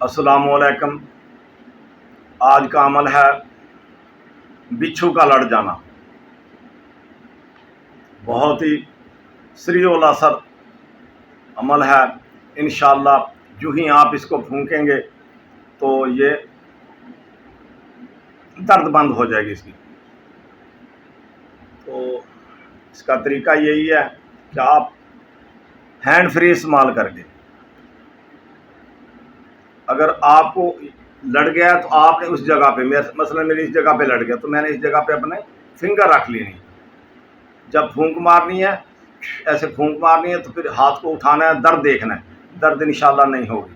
अस्सलाम वालेकुम। आज का अमल है बिच्छू का लड़ जाना। बहुत ही सरीउल असर अमल है। इंशाअल्लाह जो ही आप इसको फूंकेंगे तो ये दर्द बंद हो जाएगी इसकी। तो इसका तरीका यही है कि आप हैंड फ्री इस्तेमाल करके, अगर आपको लड़ गया तो आपने उस जगह पे, मसलन मेरी इस जगह पे लड़ गया तो मैंने इस जगह पे अपने फिंगर रख लेनी। जब फूंक मारनी है, ऐसे फूंक मारनी है तो फिर हाथ को उठाना है, दर्द देखना है, दर्द इंशाल्लाह नहीं होगी।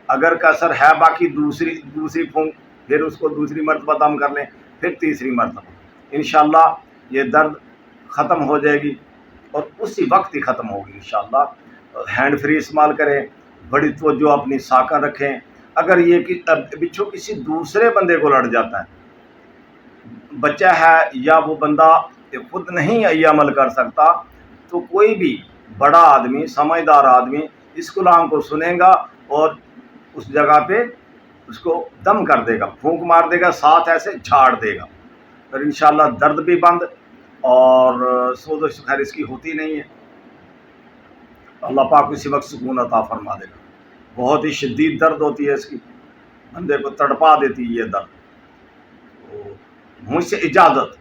अगर कसर है बाकी दूसरी फूंक, फिर उसको दूसरी मरतबा दम कर लें, फिर तीसरी मरतबा, इंशाल्लाह ये दर्द ख़त्म हो जाएगी और उसी वक्त ही ख़त्म होगी इंशाल्लाह। हैंड फ्री इस्तेमाल करें, बड़ी तवज्जो अपनी साकन रखें। अगर ये बिच्छू किसी दूसरे बंदे को लड़ जाता है, बच्चा है या वो बंदा खुद नहीं ये अमल कर सकता, तो कोई भी बड़ा आदमी, समझदार आदमी इस कलाम को सुनेगा और उस जगह पे उसको दम कर देगा, फूंक मार देगा, साथ ऐसे झाड़ देगा, फिर इंशाल्लाह दर्द भी बंद और सोजो खैर इसकी होती नहीं है। अल्लाह पाक इसी वक्त सुकून अता फरमा देगा। बहुत ही शदीद दर्द होती है इसकी, बंदे को तड़पा देती है ये दर्द। तो मुझसे इजाज़त,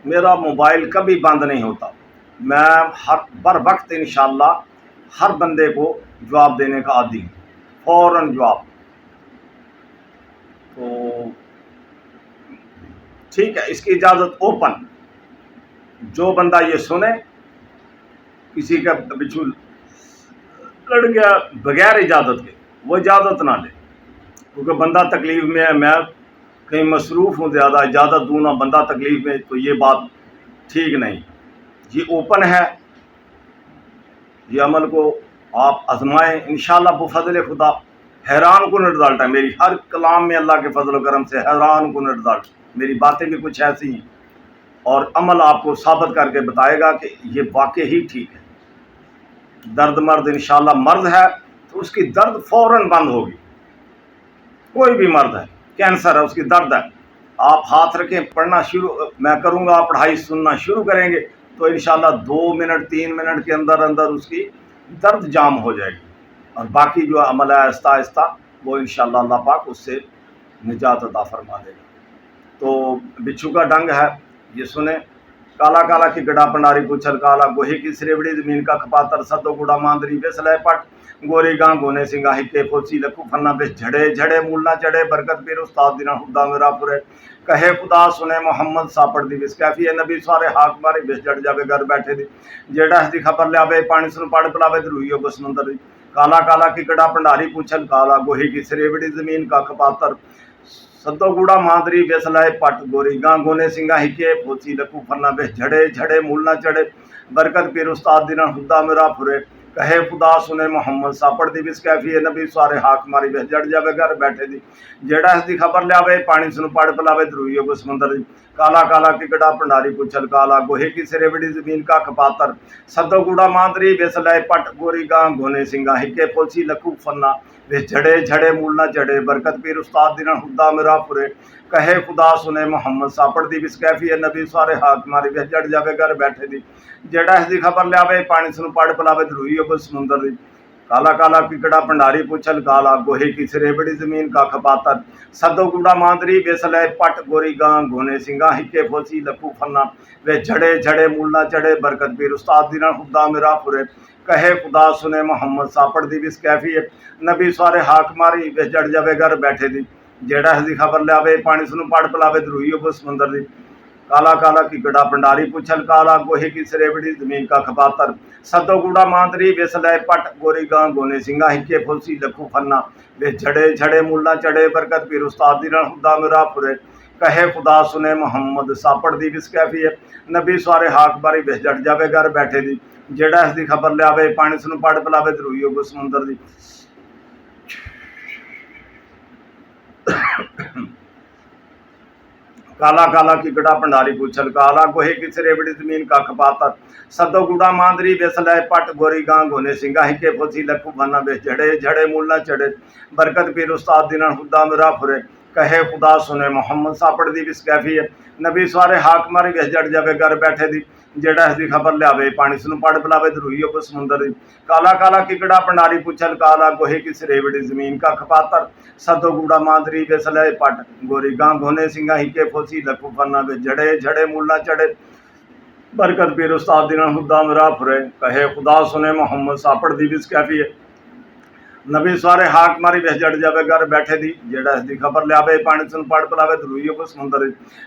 मेरा मोबाइल कभी बंद नहीं होता, मैं हर बर वक्त इंशाल्लाह हर बंदे को जवाब देने का आदी हूँ, फ़ौरन जवाब। तो ठीक है, इसकी इजाज़त ओपन। जो बंदा ये सुने किसी का बिच्छू लड़ गया बगैर इजाज़त के, वो इजाज़त ना ले, क्योंकि बंदा तकलीफ़ में है, मैं कहीं मसरूफ़ हूँ ज़्यादा, इजाज़त दूँ ना, बंदा तकलीफ़ में, तो ये बात ठीक नहीं। ये ओपन है, ये अमल को आप आजमाएँ, इंशाल्लाह बफ़ज़ल खुदा हैरान कुन रिज़ल्ट है। मेरी हर कलाम में अल्लाह के फजल करम से हैरान कुन रिज़ल्ट, मेरी बातें भी कुछ ऐसी हैं और अमल आपको साबित करके बताएगा कि ये वाकई ही ठीक है। दर्द मर्द इंशाल्लाह, मर्द है तो उसकी दर्द फ़ौरन बंद होगी। कोई भी मर्द है, कैंसर है, उसकी दर्द है, आप हाथ रखें, पढ़ना शुरू मैं करूँगा, पढ़ाई सुनना शुरू करेंगे तो इंशाल्लाह 2 मिनट 3 मिनट के अंदर अंदर उसकी दर्द जाम हो जाएगी और बाकी जो अमल है आहिस्ता आहिस्ता वो इंशाल्लाह अल्लाह पाक उससे निजात अता फरमा देगा। तो बिच्छू का डंग है, ये सुने। काला काला की गड़ा पंडारी पुछल काला, गोही की श्रेवड़ी जमीन का खपातर, सदो गुड़ा मांदरी बेसलय पट, गोरी गां गोने सिंगा हिके फोची लखू फन्ना बेस झड़े झड़े मूलना चढ़े, बरकत पीर उस्ताद दिना हुदा मेरा पुरे, कहे खुदा सुने मोहम्मद सापड़ दी बिस कैफी है नबी सारे हाक मारे बेस जड़ जावे घर बैठे दी, जेड़ा हदी खबर लियावे पानी सुन पड़ पिलावे धरुइयो को समुंदर दी। काला काला की गड़ा पंडारी पूछल काला, गोही की श्रेवड़ी जमीन का खपातर, सद्दो गुड़ा मांदरी बेसलाए पट, गोरी गां गोने सिंगा हिके फोची लकू फन्ना बेस झड़े झड़े मूलना चढ़े, बरकत पीर उस्ताद दिना हुदा मेरा फुरे, कहे खुदा सुने मोहम्मद सापड़ दी बिस कैफी है नबी सारे हाक मारी बेस जड़ जावे घर बैठे दी, जेड़ा इसकी खबर लियावे पानी सुन पड़ पिलावे धरुइयो को समुंदर दी। काला काला की गड़ा पंडारी पुछल काला, गोहे की सिरेवड़ी जमीन का खपातर, सद्दो गुड़ा मांदरी बेसलाए पट, गोरी गां गोने सिंगा हिके फोची लकू फन्ना बेस झड़े झड़े मूलना चढ़े, बरकत पीर उस्ताद दिना हुदा मेरा फुरे, कहे खुदा सुने मोहम्मद सापड़ दी बिस कैफी है नबी सारे हाक मारी बेस जड़ जावे घर बैठे दी, जेड़ा इसकी खबर लियावे पानी सुन पड़ पिलावे धरुइयो को समुंदर दी। काला काला की गड़ा पंडारी पूछल काला, गोहे की सिरेबड़ी जमीन का खपातर, सदो गुड़ा मांदरी बेसलय पट, गोरी गां गोने सिंगा हिके फोची लकू फन्ना वे झड़े झड़े मूलना चढ़े, बरकत पीर उस्ताद दिना हुदा मेरा फुरे, कहे खुदा सुने मोहम्मद सापड़ दी बिस कैफी है नबी सारे हाक मारी बेस जड़ जावे घर बैठे दी, जेड़ा इसकी खबर लियावे पानी सुन पड़ पिलावे धरुइयो को समुंदर दी। काला काला की गड़ा पंडारी पूछल काला, गोहे की सिरेवड़ी जमीन का खपातर, सदो गुड़ा मांदरी बेसलय पट, गोरी गां गोने सिंगा हिके फोची लखू फन्ना वे झड़े झड़े मूलना चढ़े, बरकत पीर उस्ताद दिना हुदा मेरा फुरे, कहे खुदा सुने मोहम्मद सापड़ दी बिस कैफी है नबी सारे हाक मारी बेस जड़ जावे घर बैठे दी, जेड़ा इसकी खबर लियावे पानी सुन पड़ पिलावे धरुइयो को समुंदर दी। काला काला कीकड़ा पंडारी पूछल काला गोहे की रेवड़ी जमीन का खपातर सदो गुड़ा मांदरी बेसलाय पट गोरी गां गोने सिंगा हिके फोसी लखू बना बे झड़े झड़े मूल न चढ़े बरकत पीर उस्ताद दिना हुदा मेरा फुरे कहे खुदा सुने मोहम्मद सापड़ दी बिस कैफी है नबी सारे हाक मारी बेस जड़ जावे घर बैठे दी जेड़ा इसकी खबर लियावे पानी सुन पड़ पिलावे धरुइयो को समुंदर दी काला काला कीकड़ा पंडारी पूछल काला गोहे की रेवड़ी जमीन का खपातर सदो गुड़ा मांदरी बेसलाय पट गोरी गां गोने सिंगा हिके फोसी लखू बना बे झड़े झड़े मूल न चढ़े बरकत पीर उस्ताद दिना हुदा मेरा फुरे कहे खुदा सुने मोहम्मद सापड़ दी बिस कैफी है नबी सारे हाक मारी बेस जड़ जावे घर बैठे दी जेड़ा इसकी खबर लियावे पानी सुन पड़ पिलावे धरुइयो को समुंदर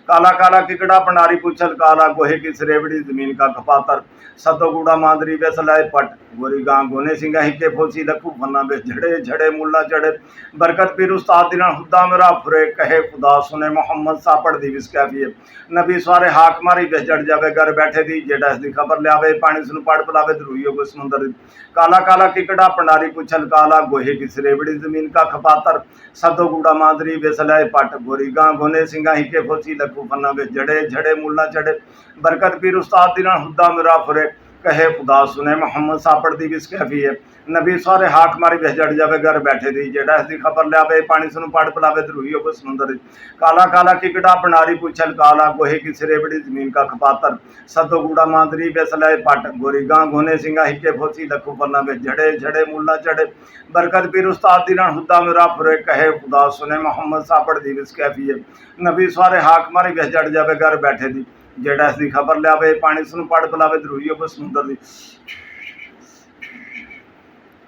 काला काला कीकड़ा पंडारी पूछल काला गोहे की रेवड़ी जमीन का खपातर सदो गुड़ा मांदरी बेसलाय पट गोरी गां गोने सिंगा हिके फोसी लखू फन्ना बेस झड़े झड़े मुल्ला चढ़े बरकत पीर उस्ताद दिना हुदा मेरा फुरे कहे खुदा सुने मोहम्मद सापड़ दी बिस कैफी है नबी सारे हाक मारी बेस जड़ जावे घर बैठे दी जेड़ा इसकी खबर लियावे पानी सुन पड़ पिलावे धरुइयो को समुंदर काला काला कीकड़ा पंडारी पूछल काला गोहे की रेवड़ी जमीन का खपातर सदो गुड़ा मांदरी बेसलाय पट गोरी गां गोने सिंगा हिके फोसी लखू फन्ना बे झड़े झड़े मुल्ला चढ़े बरकत पीर उस्ताद दिना हुदा मेरा फुरे कहे खुदा सुने मोहम्मद सापड़ दी बिस कैफी है नबी सारे हाक मारी बेस जड़ जावे घर बैठे दी जेड़ा इसकी खबर लियावे पानी सुन पड़ पिलावे धरुइयो को समुंदर काला काला कीकड़ा पंडारी पूछल काला गोहे की रेवड़ी जमीन का खपातर सदो गुड़ा मांदरी बेसलाय पट गोरी गां गोने सिंगा हिके फोसी लखू फन्ना बे झड़े झड़े मुल्ला चढ़े बरकत पीर उस्ताद दिना हुदा मेरा फुरे कहे खुदा सुने मोहम्मद सापड़ दी बिस कैफी है नबी सारे हाक मारी बेस जड़ जावे घर बैठे दी जेड़ा इसकी खबर लियावे पानी सुन पड़ पिलावे धरुइयो को समुंदर दी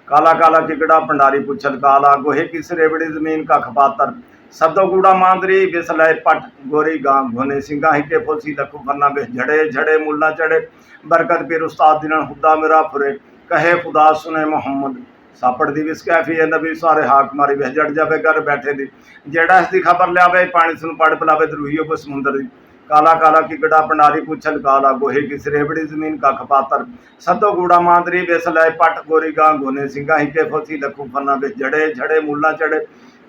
काला काला कीकड़ा पंडारी पूछल काला गोहे की रेवड़ी जमीन का खपातर सदो गुड़ा मांदरी बेसलाय पट गोरी गां घोने सिंगा हिके फोसी लखू फन्ना बे झड़े झड़े मुल्ला चढ़े बरकत पीर उस्ताद दिना हुदा मेरा फुरे कहे खुदा सुने मोहम्मद सापड़ दी बिस कैफी है नबी सारे हाक मारी बेस जड़ जावे घर बैठे दी जेड़ा इसकी खबर लियावे पानी सुन पड़ पिलावे धरुइयो को समुंदर दी काला काला कीकड़ा पंडारी पूछल काला गोहे की रेवड़ी जमीन का खपातर सदो गुड़ा मांदरी बेसलाय पट गोरी गां गोने सिंगा हिके फोसी लखू फन्ना बे झड़े झड़े मुल्ला चढ़े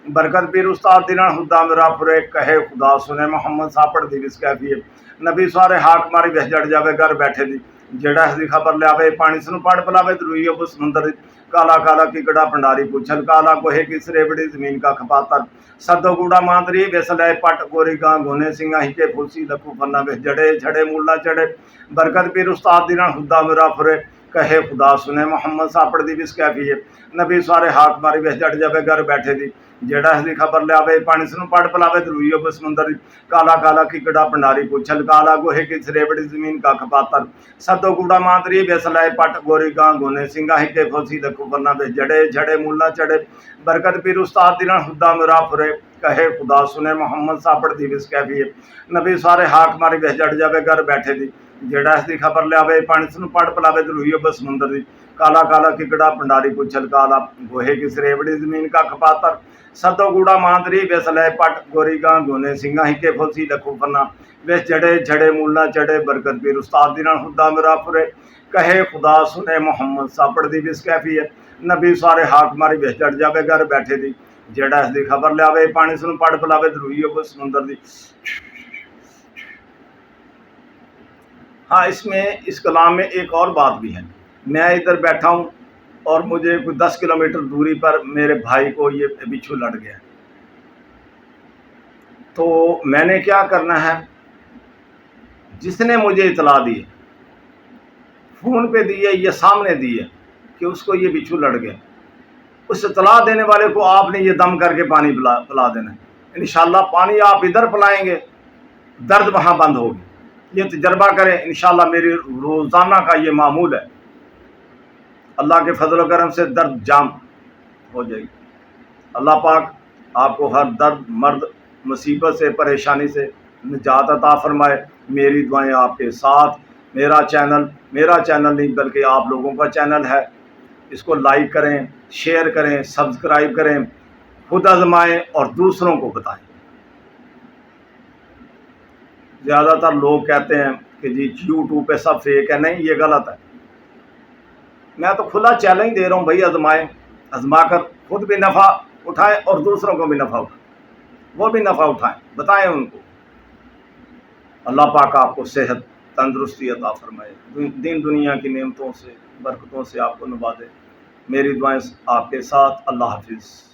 बरकत पीर उस्ताद दिना हुदा मेरा फुरे कहे खुदा सुने मोहम्मद सापड़ दी बिस कैफी है नबी सारे हाक मारी बेस जड़ जावे घर बैठे दी जेड़ा इसकी खबर लियावे पानी सुन पड़ पिलावे धरुइयो को समुंदर काला काला कीकड़ा पंडारी पूछल काला गोहे की रेवड़ी जमीन का खपातर सदो गुड़ा मांदरी बेसलाय पट गोरी गां गोने सिंगा हिके फोसी लखू फन्ना बे झड़े झड़े मुल्ला चढ़े बरकत पीर उस्ताद दिना हुदा मेरा फुरे कहे खुदा सुने मोहम्मद सापड़ दी बिस कैफी है नबी सारे हाक मारी बेस जड़ जावे घर बैठे दी जेड़ा इसकी खबर लियावे पानी सुन पड़ पिलावे धरुइयो को समुंदर काला काला कीकड़ा पंडारी पूछल काला गोहे की रेवड़ी जमीन का खपातर सदो गुड़ा मांदरी बेसलाय पट गोरी गां गोने सिंगा हिके फोसी लखू फन्ना बे झड़े झड़े मुल्ला चढ़े बरकत पीर उस्ताद दिना हुदा मेरा फुरे कहे खुदा सुने मोहम्मद सापड़ दी बिस कैफी है नबी सारे हाक मारी बेस जड़ जावे घर बैठे दी जेड़ा इसकी खबर लियावे पानी सुन पड़ पिलावे धरुइयो को समुंदर काला काला कीकड़ा पंडारी पूछल काला गोहे की रेवड़ी जमीन का खपातर सदो गुड़ा मांदरी बेसलाय पट गोरी गां गोने सिंगा हिके फोसी लखू फन्ना बेस झड़े झड़े मुल्ला चढ़े बरकत पीर उस्ताद दिना हुदा मेरा फुरे कहे खुदा सुने मोहम्मद सापड़ दी बिस कैफी है नबी सारे हाक मारी बेस जड़ जावे घर बैठे दी जेड़ा इसकी खबर लियावे पानी सुन पड़ पिलावे धरुइयो को समुंदर दी हाँ इसमें इस कलाम में एक और बात भी है मैं इधर बैठा हूँ और मुझे कुछ 10 किलोमीटर दूरी पर मेरे भाई को ये बिच्छू लड़ गया तो मैंने क्या करना है जिसने मुझे इतला दी फ़ोन पे दी है ये सामने दी है कि उसको ये बिच्छू लड़ गया उस इतला देने वाले को आपने ये दम करके पानी पिला देना है इंशाल्लाह पानी आप इधर पिलाएंगे दर्द वहाँ बंद होगी ये तजर्बा करें इंशाल्लाह मेरी रोज़ाना का ये मामूल है अल्लाह के फजल व करम से दर्द जाम हो जाएगी अल्लाह पाक आपको हर दर्द मर्द मुसीबत से परेशानी से निजात अता फरमाए मेरी दुआएं आपके साथ मेरा चैनल नहीं बल्कि आप लोगों का चैनल है इसको लाइक करें शेयर करें सब्सक्राइब करें खुद आजमाएं और दूसरों को बताएं ज़्यादातर लोग कहते हैं कि जी यूट्यूब पे सब फेक है नहीं ये गलत है मैं तो खुला चैलेंज दे रहा हूँ भाई आजमा कर खुद भी नफ़ा उठाएं और दूसरों को भी नफ़ा उठाएं वो भी नफ़ा उठाएं बताएं उनको اللہ پاک آپ کو صحت تندرستی عطا فرمائے، دین دنیا کی نعمتوں سے برکتوں سے آپ کو نوازے۔ میری دعائیں آپ کے ساتھ۔ اللہ حافظ۔